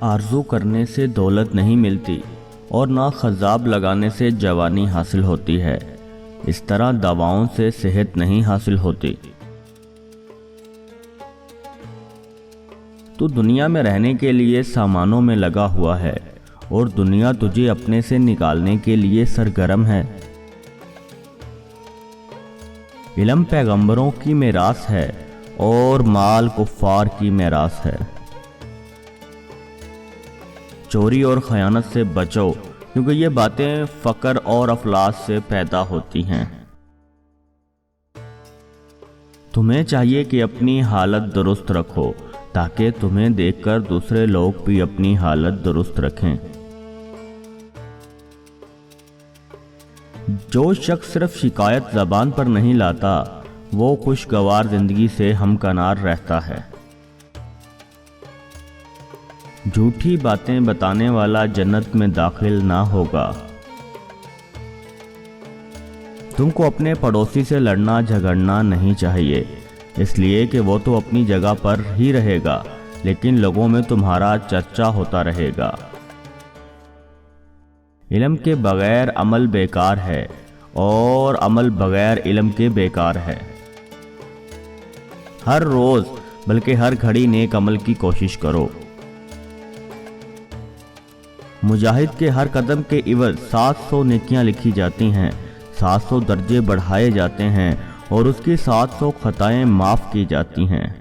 آرزو کرنے سے دولت نہیں ملتی اور نہ خضاب لگانے سے جوانی حاصل ہوتی ہے، اس طرح دواؤں سے صحت نہیں حاصل ہوتی۔ تو دنیا میں رہنے کے لیے سامانوں میں لگا ہوا ہے اور دنیا تجھے اپنے سے نکالنے کے لیے سرگرم ہے۔ علم پیغمبروں کی میراث ہے اور مال کفار کی میراث ہے۔ چوری اور خیانت سے بچو، کیونکہ یہ باتیں فقر اور افلاس سے پیدا ہوتی ہیں۔ تمہیں چاہیے کہ اپنی حالت درست رکھو تاکہ تمہیں دیکھ کر دوسرے لوگ بھی اپنی حالت درست رکھیں۔ جو شخص صرف شکایت زبان پر نہیں لاتا وہ خوشگوار زندگی سے ہمکنار رہتا ہے۔ جھوٹی باتیں بتانے والا جنت میں داخل نہ ہوگا۔ تم کو اپنے پڑوسی سے لڑنا جھگڑنا نہیں چاہیے، اس لیے کہ وہ تو اپنی جگہ پر ہی رہے گا لیکن لوگوں میں تمہارا چرچا ہوتا رہے گا۔ علم کے بغیر عمل بیکار ہے اور عمل بغیر علم کے بیکار ہے۔ ہر روز بلکہ ہر گھڑی نیک عمل کی کوشش کرو۔ مجاہد کے ہر قدم کے عوض 700 نیکیاں لکھی جاتی ہیں، 700 درجے بڑھائے جاتے ہیں اور اس کی 700 خطائیں معاف کی جاتی ہیں۔